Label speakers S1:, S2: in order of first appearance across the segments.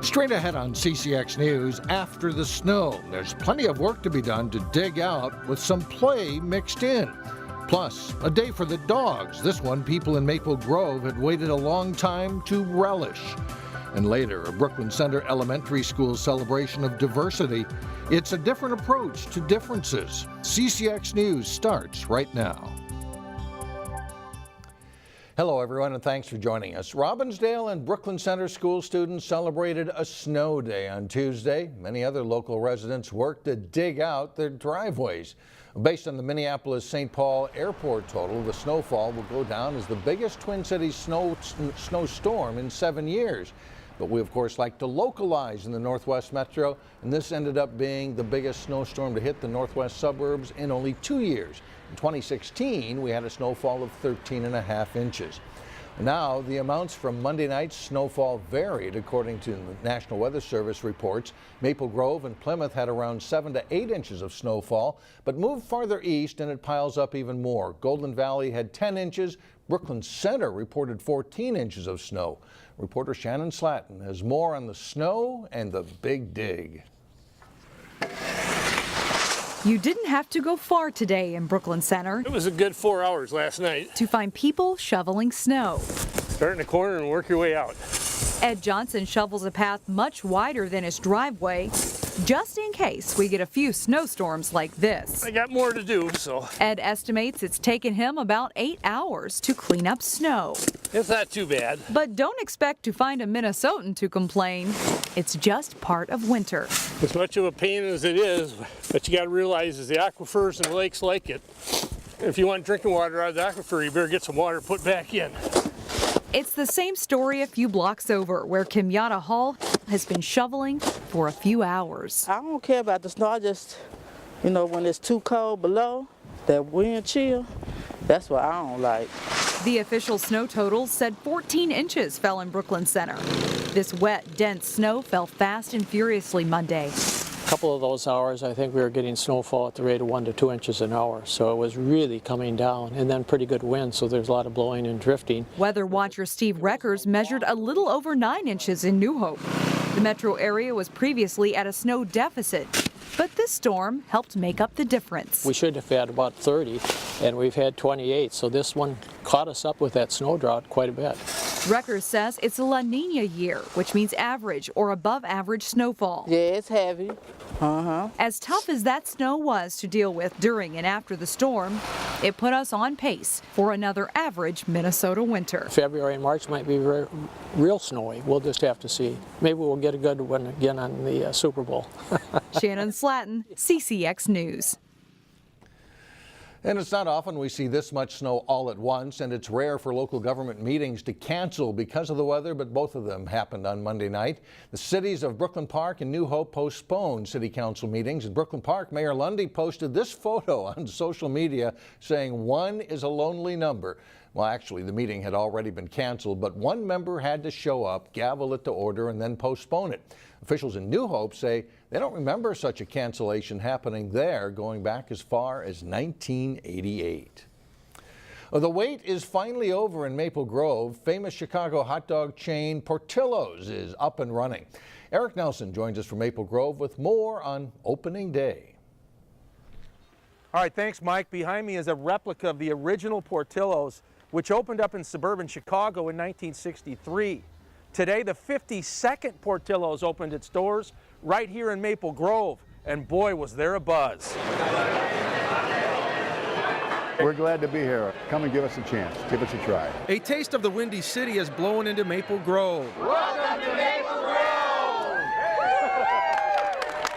S1: Straight ahead on CCX News, after the snow, there's plenty of work to be done to dig out with some play mixed in. Plus, a day for the dogs. This one, people in Maple Grove had waited a long time to relish. And later, a Brooklyn Center Elementary School celebration of diversity. It's a different approach to differences. CCX News starts right now. Hello, everyone, and thanks for joining us. Robbinsdale and Brooklyn Center school students celebrated a snow day on Tuesday. Many other local residents worked to dig out their driveways. Based on the Minneapolis-St. Paul airport total, the snowfall will go down as the biggest Twin Cities snowstorm in 7 years. But we, of course, like to localize in the Northwest Metro, and this ended up being the biggest snowstorm to hit the Northwest suburbs in only 2 years. In 2016, we had a snowfall of 13.5 inches. Now, the amounts from Monday night's snowfall varied according to the National Weather Service reports. Maple Grove and Plymouth had around 7 to 8 inches of snowfall, but moved farther east and it piles up even more. Golden Valley had 10 inches. Brooklyn Center reported 14 inches of snow. Reporter Shannon Slatton has more on the snow and the big dig.
S2: You didn't have to go far today in Brooklyn Center.
S3: It was a good 4 hours last night.
S2: To find people shoveling snow.
S3: Start in the corner and work your way out.
S2: Ed Johnson shovels a path much wider than his driveway, just in case we get a few snowstorms like this.
S3: I got more to do, so.
S2: Ed estimates it's taken him about 8 hours to clean up snow.
S3: It's not too bad.
S2: But don't expect to find a Minnesotan to complain. It's just part of winter.
S3: As much of a pain as it is, but you got to realize is the aquifers and the lakes like it. If you want drinking water out of the aquifer, you better get some water put back in.
S2: It's the same story a few blocks over, where Kimyata Hall has been shoveling for a few hours.
S4: I don't care about the snow. I just, when it's too cold below, that wind chill, that's what I don't like.
S2: The official snow total said 14 inches fell in Brooklyn Center. This wet, dense snow fell fast and furiously Monday.
S5: A couple of those hours, I think we were getting snowfall at the rate of 1 to 2 inches an hour. So it was really coming down, and then pretty good wind, so there's a lot of blowing and drifting.
S2: Weather watcher Steve Reckers measured a little over 9 inches in New Hope. The metro area was previously at a snow deficit, but this storm helped make up the difference.
S5: We should have had about 30, and we've had 28, so this one caught us up with that snow drought quite a bit.
S2: Reckers says it's a La Nina year, which means average or above average snowfall.
S4: Yeah, it's heavy.
S2: As tough as that snow was to deal with during and after the storm, it put us on pace for another average Minnesota winter.
S5: February and March might be real snowy. We'll just have to see. Maybe we'll get a good one again on the Super Bowl.
S2: Shannon Slatton, CCX News.
S1: And it's not often we see this much snow all at once, and it's rare for local government meetings to cancel because of the weather, but both of them happened on Monday night. The cities of Brooklyn Park and New Hope postponed city council meetings. In Brooklyn Park, Mayor Lundy posted this photo on social media saying 1 is a lonely number. Well, actually, the meeting had already been canceled, but one member had to show up, gavel it to order, and then postpone it. Officials in New Hope say they don't remember such a cancellation happening there going back as far as 1988. Well, the wait is finally over in Maple Grove. Famous Chicago hot dog chain Portillos is up and running. Eric Nelson joins us from Maple Grove with more on opening day.
S6: All right, thanks, Mike. Behind me is a replica of the original Portillos, which opened up in suburban Chicago in 1963. Today, the 52nd Portillos opened its doors right here in Maple Grove, and boy, was there a buzz.
S7: We're glad to be here. Come and give us a chance. Give us a try.
S6: A taste of the Windy City has blown into Maple Grove.
S7: Welcome to Maple Grove!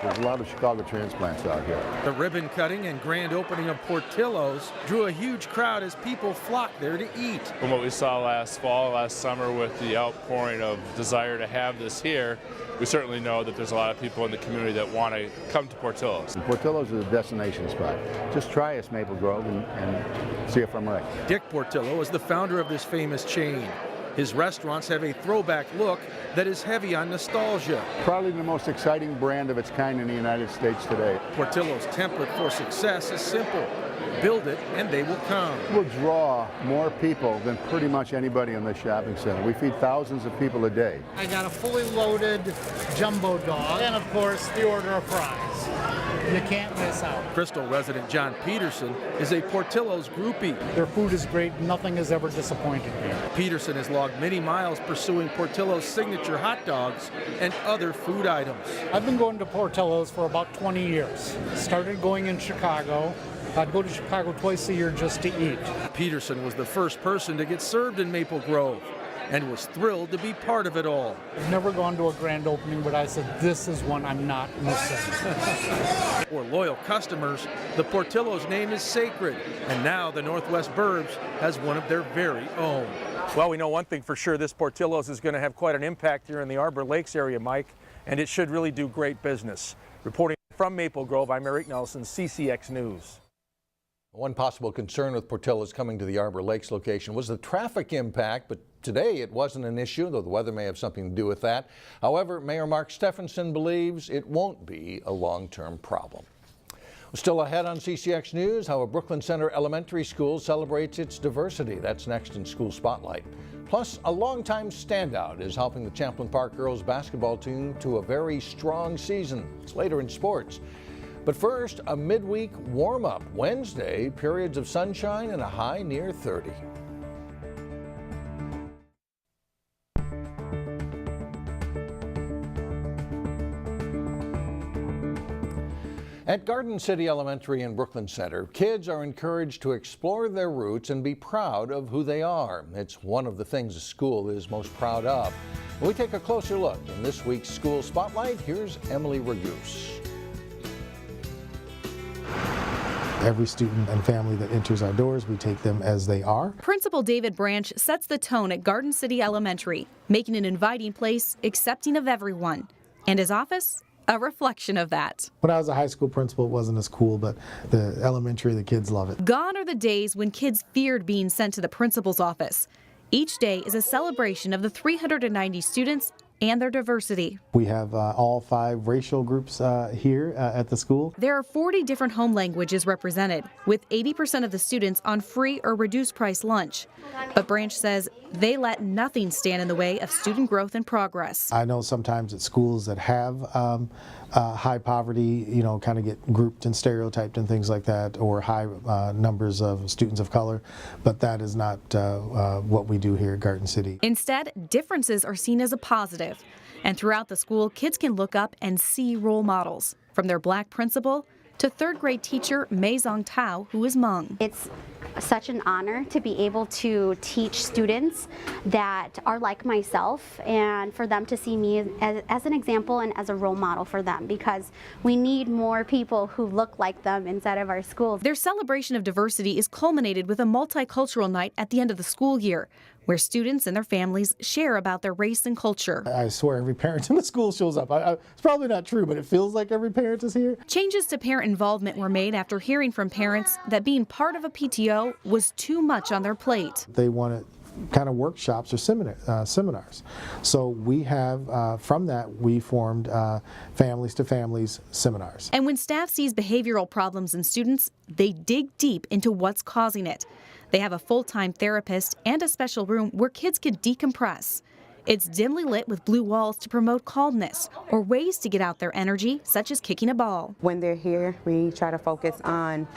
S7: There's a lot of Chicago transplants out here.
S6: The ribbon cutting and grand opening of Portillos drew a huge crowd as people flocked there to eat.
S8: From what we saw last fall, last summer, with the outpouring of desire to have this here, we certainly know that there's a lot of people in the community that want to come to Portillos.
S7: And Portillos is a destination spot. Just try us, Maple Grove, and see if I'm right.
S6: Dick Portillo is the founder of this famous chain. His restaurants have a throwback look that is heavy on nostalgia.
S7: Probably the most exciting brand of its kind in the United States today.
S6: Portillo's template for success is simple. Build it and they will come.
S7: We'll draw more people than pretty much anybody in this shopping center. We feed thousands of people a day.
S9: I got a fully loaded jumbo dog and, of course, the order of fries. You can't miss out.
S6: Crystal resident John Peterson is a Portillo's groupie.
S9: Their food is great. Nothing has ever disappointed me.
S6: Peterson has logged many miles pursuing Portillo's signature hot dogs and other food items.
S9: I've been going to Portillo's for about 20 years. Started going in Chicago. I'd go to Chicago twice a year just to eat.
S6: Peterson was the first person to get served in Maple Grove and was thrilled to be part of it all.
S9: I've never gone to a grand opening, but I said, this is one I'm not missing.
S6: For loyal customers, the Portillo's name is sacred, and now the Northwest Burbs has one of their very own. Well, we know one thing for sure, this Portillo's is going to have quite an impact here in the Arbor Lakes area, Mike, and it should really do great business. Reporting from Maple Grove, I'm Eric Nelson, CCX News.
S1: One possible concern with Portillo's coming to the Arbor Lakes location was the traffic impact, but today it wasn't an issue, though the weather may have something to do with that. However, Mayor Mark Stephenson believes it won't be a long-term problem. Still ahead on CCX News, how a Brooklyn Center elementary school celebrates its diversity. That's next in School Spotlight. Plus, a longtime standout is helping the Champlin Park girls basketball team to a very strong season. It's later in sports. But first, a midweek warm-up. Wednesday, periods of sunshine and a high near 30. At Garden City Elementary in Brooklyn Center, kids are encouraged to explore their roots and be proud of who they are. It's one of the things the school is most proud of. When we take a closer look in this week's School Spotlight, here's Emily Ragoose.
S10: Every student and family that enters our doors, we take them as they are.
S2: Principal David Branch sets the tone at Garden City Elementary, making an inviting place, accepting of everyone. And his office, a reflection of that.
S10: When I was a high school principal, it wasn't as cool, but the elementary, the kids love it.
S2: Gone are the days when kids feared being sent to the principal's office. Each day is a celebration of the 390 students and their diversity.
S10: We have all 5 racial groups here at the school.
S2: There are 40 different home languages represented, with 80% of the students on free or reduced price lunch. But Branch says they let nothing stand in the way of student growth and progress.
S10: I know sometimes at schools that have high poverty, you know, kind of get grouped and stereotyped and things like that, or high numbers of students of color, but that is not what we do here at Garden City.
S2: Instead, differences are seen as a positive. And throughout the school, kids can look up and see role models, from their black principal to 3rd grade teacher Mei Zong Tao, who is Hmong.
S11: It's such an honor to be able to teach students that are like myself, and for them to see me as an example and as a role model for them, because we need more people who look like them inside of our schools.
S2: Their celebration of diversity is culminated with a multicultural night at the end of the school year, where students and their families share about their race and culture.
S10: I swear every parent in the school shows up. It's probably not true, but it feels like every parent is here.
S2: Changes to parent involvement were made after hearing from parents that being part of a PTO was too much on their plate.
S10: They wanted kind of workshops or seminars. So we have, from that, we formed families to families seminars.
S2: And when staff sees behavioral problems in students, they dig deep into what's causing it. They have a full-time therapist and a special room where kids can decompress. It's dimly lit with blue walls to promote calmness or ways to get out their energy, such as kicking a ball.
S12: When they're here, we try to focus on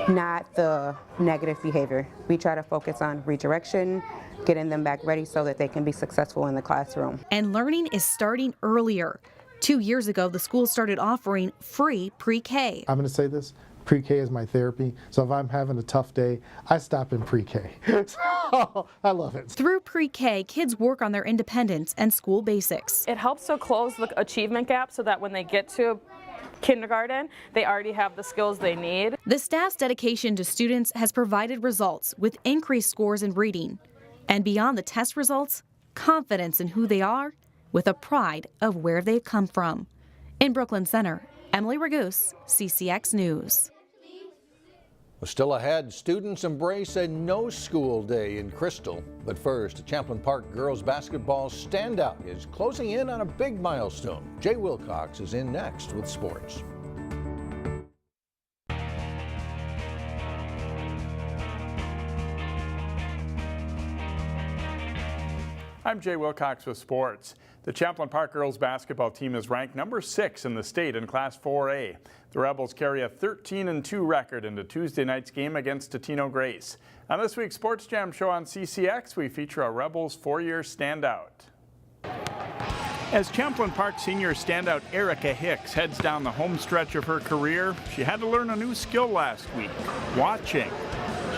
S12: not the negative behavior. We try to focus on redirection, getting them back ready so that they can be successful in the classroom.
S2: And learning is starting earlier. 2 years ago, the school started offering free pre-K.
S10: I'm going to say this. Pre-K is my therapy, so if I'm having a tough day, I stop in pre-K. So, I love it.
S2: Through pre-K, kids work on their independence and school basics.
S13: It helps to close the achievement gap so that when they get to kindergarten, they already have the skills they need.
S2: The staff's dedication to students has provided results with increased scores in reading. And beyond the test results, confidence in who they are with a pride of where they've come from. In Brooklyn Center, Emily Ragoose, CCX News.
S1: Still ahead, students embrace a no-school day in Crystal. But first, a Champlain Park girls basketball standout is closing in on a big milestone. Jay Wilcox is in next with sports.
S14: I'm Jay Wilcox with sports. The Champlain Park girls basketball team is ranked number 6 in the state in Class 4A. The Rebels carry a 13-2 record into Tuesday night's game against Totino Grace. On this week's Sports Jam show on CCX, we feature a Rebels 4-year standout. As Champlain Park senior standout Erica Hicks heads down the home stretch of her career, she had to learn a new skill last week, watching.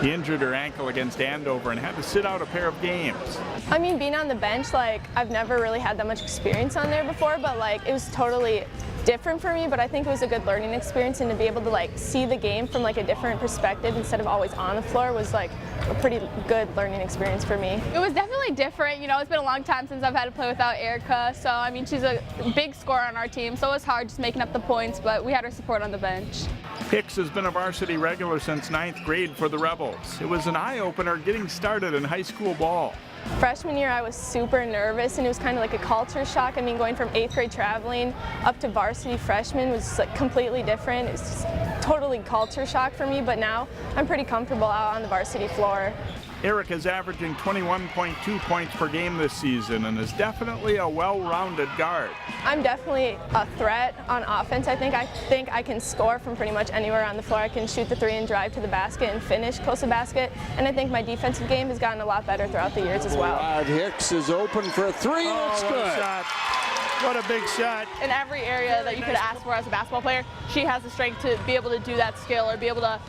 S14: She injured her ankle against Andover and had to sit out a pair of games.
S15: I mean, being on the bench, I've never really had that much experience on there before, but it was totally different for me, but I think it was a good learning experience, and to be able to see the game from a different perspective instead of always on the floor was a pretty good learning experience for me.
S16: It was definitely different. It's been a long time since I've had to play without Erica, so I mean, she's a big scorer on our team, so it was hard just making up the points, but we had her support on the bench.
S14: Hicks has been a varsity regular since 9th grade for the Rebels. It was an eye-opener getting started in high school ball.
S15: Freshman year, I was super nervous, and it was kind of like a culture shock. I mean, going from 8th grade traveling up to varsity freshman was completely different. It's just totally culture shock for me, but now I'm pretty comfortable out on the varsity floor.
S14: Erica's averaging 21.2 points per game this season and is definitely a well-rounded guard.
S15: I'm definitely a threat on offense. I think I can score from pretty much anywhere on the floor. I can shoot the 3 and drive to the basket and finish close to basket. And I think my defensive game has gotten a lot better throughout the years as well.
S17: Hicks is open for a 3. It's good.
S14: Shot. What a big shot.
S16: In every area that you could ask for as a basketball player, she has the strength to be able to do that skill or be able to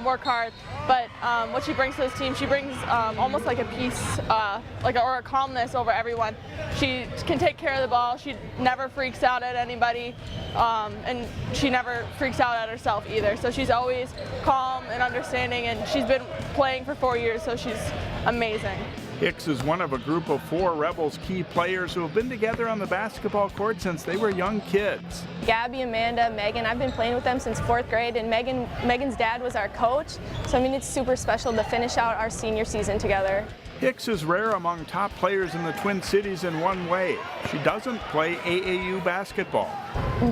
S16: work hard. But what she brings to this team, she brings almost like a peace, or a calmness over everyone. She can take care of the ball. She never freaks out at anybody, and she never freaks out at herself either. So she's always calm and understanding, and she's been playing for 4 years, so she's amazing.
S14: Hicks is one of a group of 4 Rebels key players who have been together on the basketball court since they were young kids.
S15: Gabby, Amanda, Megan, I've been playing with them since 4th grade, and Megan's dad was our coach, so I mean it's super special to finish out our senior season together.
S14: Hicks is rare among top players in the Twin Cities in one way. She doesn't play AAU basketball.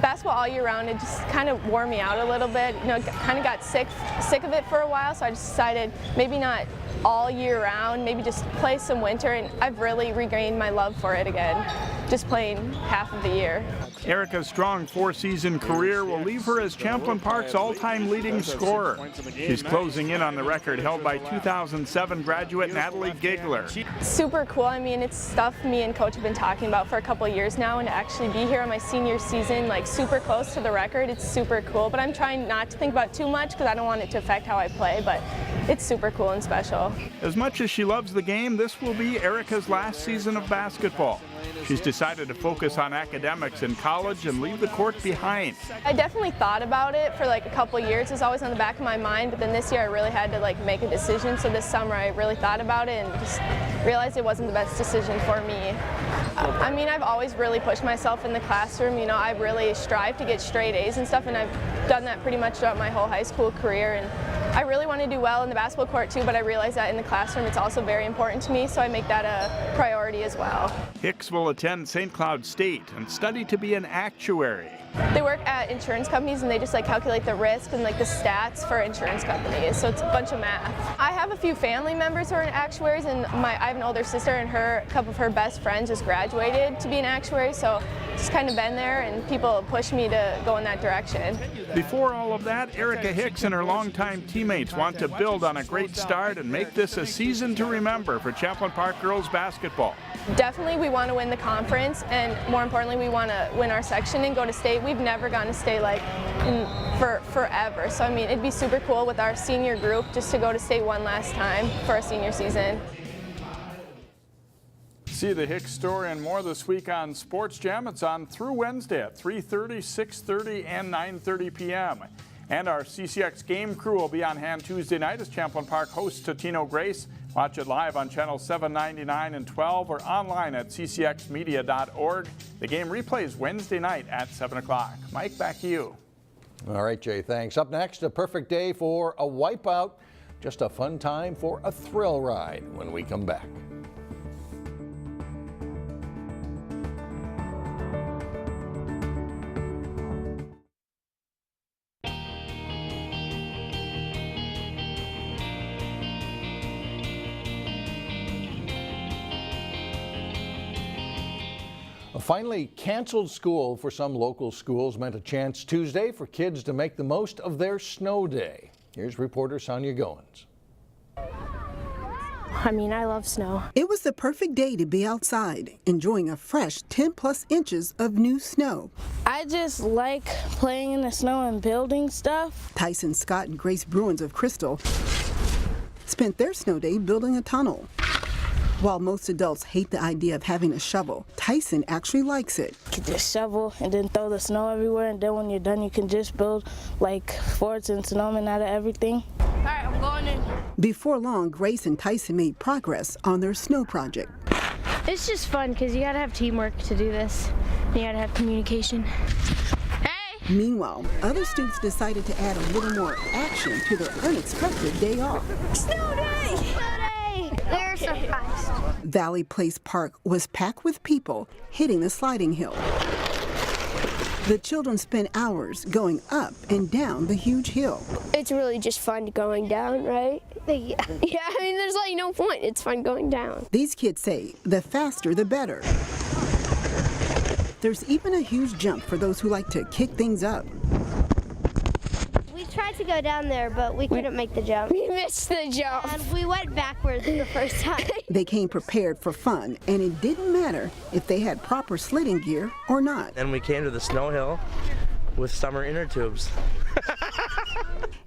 S15: Basketball all year round, it just kind of wore me out a little bit. Kind of got sick of it for a while, so I just decided maybe not all year round, maybe just play some winter, and I've really regained my love for it again, just playing half of the year.
S14: Erica's strong 4-season career will leave her as Champlain Park's all-time leading scorer. She's closing in on the record held by 2007 graduate Natalie Gigler.
S15: Super cool. I mean, it's stuff me and Coach have been talking about for a couple of years now, and to actually be here on my senior season, super close to the record, it's super cool. But I'm trying not to think about too much because I don't want it to affect how I play, but it's super cool and special.
S14: As much as she loves the game, this will be Erica's last season of basketball. She's decided to focus on academics in college and leave the court behind.
S15: I definitely thought about it for a couple of years. It was always on the back of my mind, but then this year I really had to make a decision. So this summer I really thought about it and just realized it wasn't the best decision for me. I mean, I've always really pushed myself in the classroom. I really strive to get straight A's and stuff, and I've done that pretty much throughout my whole high school career. And I really want to do well in the basketball court too, but I realize that in the classroom it's also very important to me, so I make that a priority as well.
S14: Hicks will attend St. Cloud State and study to be an actuary.
S15: They work at insurance companies, and they just calculate the risk and the stats for insurance companies, so it's a bunch of math. I have a few family members who are actuaries, and I have an older sister, and a couple of her best friends just graduated to be an actuary, so just kind of been there, and people push me to go in that direction.
S14: Before all of that, Erica Hicks and her longtime teammates want to build on a great start and make this a season to remember for Champlain Park girls basketball.
S15: Definitely we want to win the conference, and more importantly we want to win our section and go to state. We've never gone to state for forever, so I mean it'd be super cool with our senior group just to go to state one last time for our senior season.
S14: See the Hicks story and more this week on Sports Jam. It's on through Wednesday at 3:30, 6:30, and 9:30 p.m. And our CCX game crew will be on hand Tuesday night as Champlain Park hosts Totino Grace. Watch it live on channel 799 and 12 or online at ccxmedia.org. The game replays Wednesday night at 7 o'clock. Mike, back to you.
S1: All right, Jay, thanks. Up next, a perfect day for a wipeout. Just a fun time for a thrill ride when we come back. A finally canceled school for some local schools meant a chance Tuesday for kids to make the most of their snow day. Here's reporter Sonia Goins.
S18: I mean, I love snow. It was the perfect day to be outside, enjoying a fresh 10+ inches of new snow.
S19: I just like playing in the snow and building stuff.
S18: Tyson Scott and Grace Bruins of Crystal spent their snow day building a tunnel. While most adults hate the idea of having a shovel, Tyson actually likes it.
S19: You can just shovel and then throw the snow everywhere, and then when you're done, you can just build like forts and snowmen out of everything. All right, I'm going in.
S18: Before long, Grace and Tyson made progress on their snow project.
S20: It's just fun because you gotta have teamwork to do this. You gotta have communication.
S18: Meanwhile, other students decided to add a little more action to their unexpected day off.
S20: Snow day! Snow day! They're surprised.
S18: Valley Place Park was packed with people hitting the sliding hill. The children spent hours going up and down the huge hill.
S20: It's really just fun going down, right? Yeah, I mean, there's like no point. It's fun going down.
S18: These kids say the faster the better. There's even a huge jump for those who like to kick things up.
S21: We tried to go down there, but we couldn't make the jump.
S20: We missed the jump.
S21: And we went backwards the first time.
S18: They came prepared for fun, and it didn't matter if they had proper sledding gear or not.
S22: And we came to the snow hill with summer inner tubes.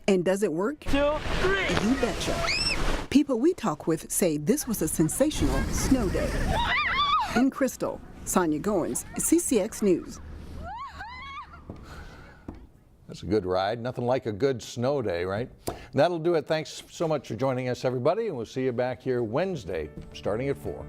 S18: And does it work?
S22: 2, 3.
S18: You betcha. People we talk with say this was a sensational snow day. In Crystal, Sonia Goins, CCX News.
S1: That's a good ride. Nothing like a good snow day, right? That'll do it. Thanks so much for joining us, everybody, and we'll see you back here Wednesday, starting at 4.